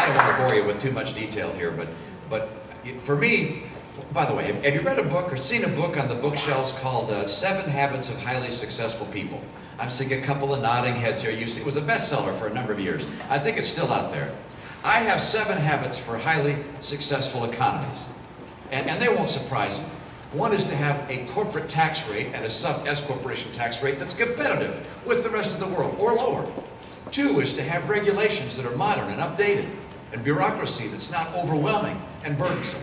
don't want to bore you with too much detail here, but for me, by the way, have you read a book or seen a book on the bookshelves called 7 Habits of Highly Successful People? I'm seeing a couple of nodding heads here. You see, it was a bestseller for a number of years. I think it's still out there. I have 7 habits for highly successful economies, and they won't surprise you. One is to have a corporate tax rate and a sub-S corporation tax rate that's competitive with the rest of the world, or lower. 2 is to have regulations that are modern and updated, and bureaucracy that's not overwhelming and burdensome.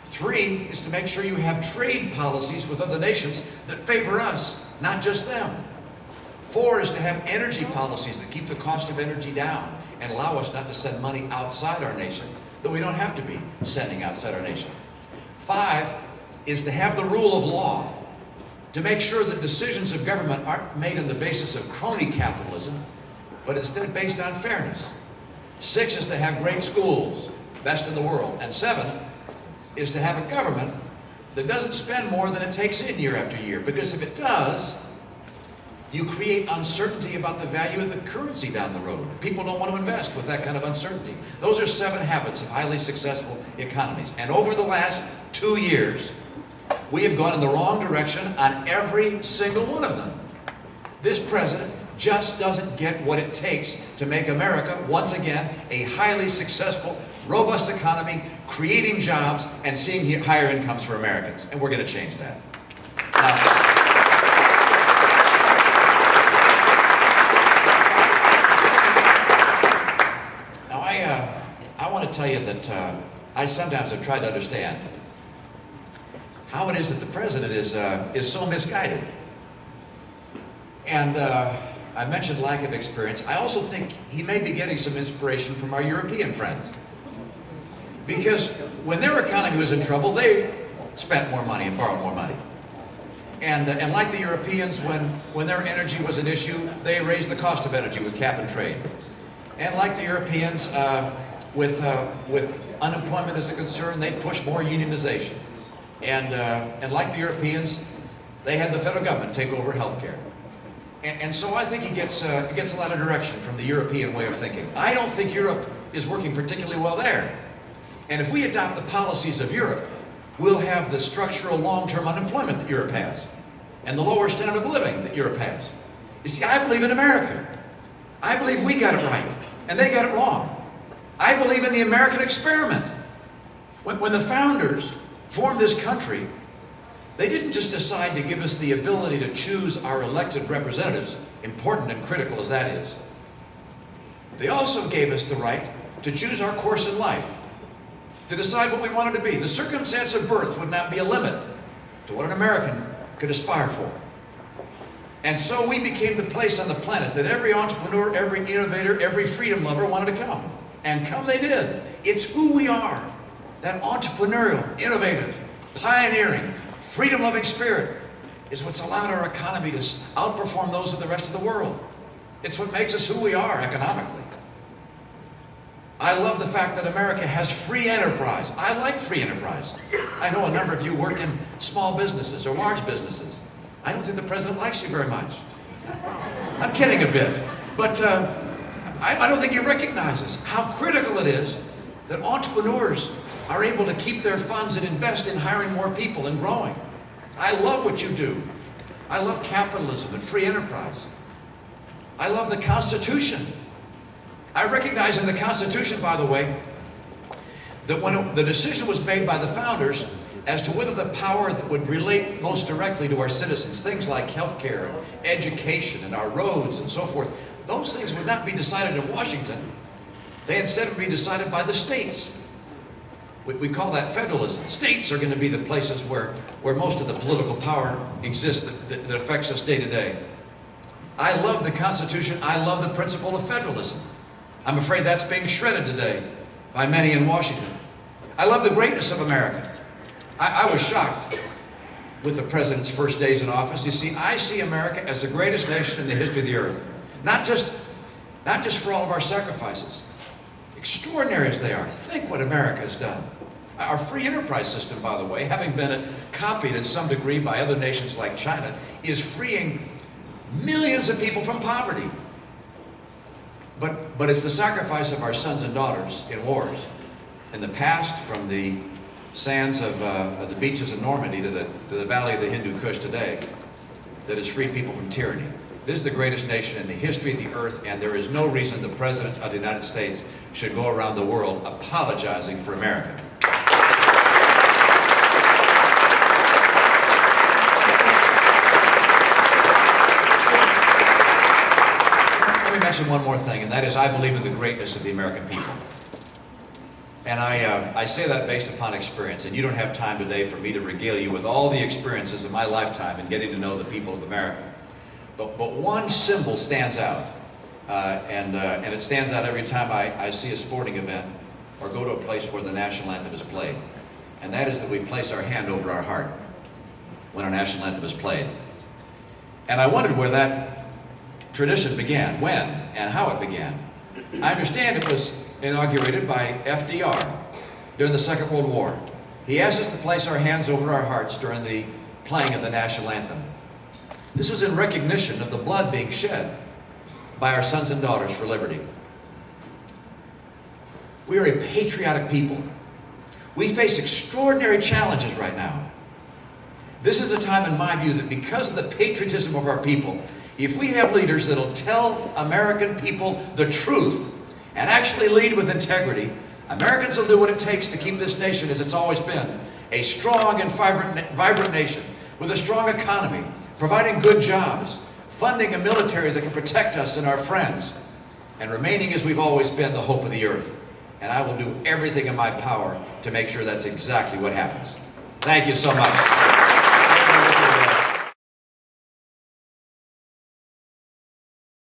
3 is to make sure you have trade policies with other nations that favor us, not just them. 4 is to have energy policies that keep the cost of energy down and allow us not to send money outside our nation that we don't have to be sending outside our nation. 5 is to have the rule of law, to make sure that decisions of government aren't made on the basis of crony capitalism, but instead based on fairness. 6 is to have great schools, best in the world. And 7 is to have a government that doesn't spend more than it takes in year after year, because if it does, you create uncertainty about the value of the currency down the road. People don't want to invest with that kind of uncertainty. Those are 7 habits of highly successful economies. And over the last 2 years, we have gone in the wrong direction on every single one of them. This president just doesn't get what it takes to make America, once again, a highly successful, robust economy, creating jobs and seeing higher incomes for Americans. And we're going to change that. I want to tell you that I sometimes have tried to understand how it is that the president is so misguided. And I mentioned lack of experience. I also think he may be getting some inspiration from our European friends. Because when their economy was in trouble, they spent more money and borrowed more money. And like the Europeans, when their energy was an issue, they raised the cost of energy with cap and trade. And like the Europeans, with unemployment as a concern, they pushed more unionization. And like the Europeans, they had the federal government take over healthcare. And so I think he gets a lot of direction from the European way of thinking. I don't think Europe is working particularly well there. And if we adopt the policies of Europe, we'll have the structural long-term unemployment that Europe has, and the lower standard of living that Europe has. You see, I believe in America. I believe we got it right, and they got it wrong. I believe in the American experiment. When the founders formed this country, they didn't just decide to give us the ability to choose our elected representatives, important and critical as that is. They also gave us the right to choose our course in life, to decide what we wanted to be. The circumstance of birth would not be a limit to what an American could aspire for. And so we became the place on the planet that every entrepreneur, every innovator, every freedom lover wanted to come. And come they did. It's who we are. That entrepreneurial, innovative, pioneering, freedom-loving spirit is what's allowed our economy to outperform those of the rest of the world. It's what makes us who we are economically. I love the fact that America has free enterprise. I like free enterprise. I know a number of you work in small businesses or large businesses. I don't think the president likes you very much. I'm kidding a bit. But I don't think he recognizes how critical it is that entrepreneurs are able to keep their funds and invest in hiring more people and growing. I love what you do. I love capitalism and free enterprise. I love the Constitution. I recognize in the Constitution, by the way, that when the decision was made by the founders as to whether the power that would relate most directly to our citizens, things like healthcare and education and our roads and so forth, those things would not be decided in Washington. They instead would be decided by the states. We call that federalism. States are going to be the places where most of the political power exists that affects us day to day. I love the Constitution. I love the principle of federalism. I'm afraid that's being shredded today by many in Washington. I love the greatness of America. I was shocked with the president's first days in office. You see, I see America as the greatest nation in the history of the earth. Not just for all of our sacrifices, extraordinary as they are. Think what America has done. Our free enterprise system, by the way, having been copied in some degree by other nations like China, is freeing millions of people from poverty. But it's the sacrifice of our sons and daughters in wars. In the past, from the sands of the beaches of Normandy to the valley of the Hindu Kush today, that has freed people from tyranny. This is the greatest nation in the history of the earth, and there is no reason the President of the United States should go around the world apologizing for America. Let me mention one more thing, and that is I believe in the greatness of the American people. And I say that based upon experience, and you don't have time today for me to regale you with all the experiences of my lifetime in getting to know the people of America. But one symbol stands out, and it stands out every time I see a sporting event or go to a place where the national anthem is played. And that is that we place our hand over our heart when our national anthem is played. And I wondered where that tradition began, when and how it began. I understand it was inaugurated by FDR during the Second World War. He asked us to place our hands over our hearts during the playing of the national anthem. This was in recognition of the blood being shed by our sons and daughters for liberty. We are a patriotic people. We face extraordinary challenges right now. This is a time, in my view, that because of the patriotism of our people, if we have leaders that'll tell American people the truth and actually lead with integrity, Americans will do what it takes to keep this nation, as it's always been, a strong and vibrant nation with a strong economy, providing good jobs, funding a military that can protect us and our friends, and remaining as we've always been, the hope of the earth. And I will do everything in my power to make sure that's exactly what happens. Thank you so much.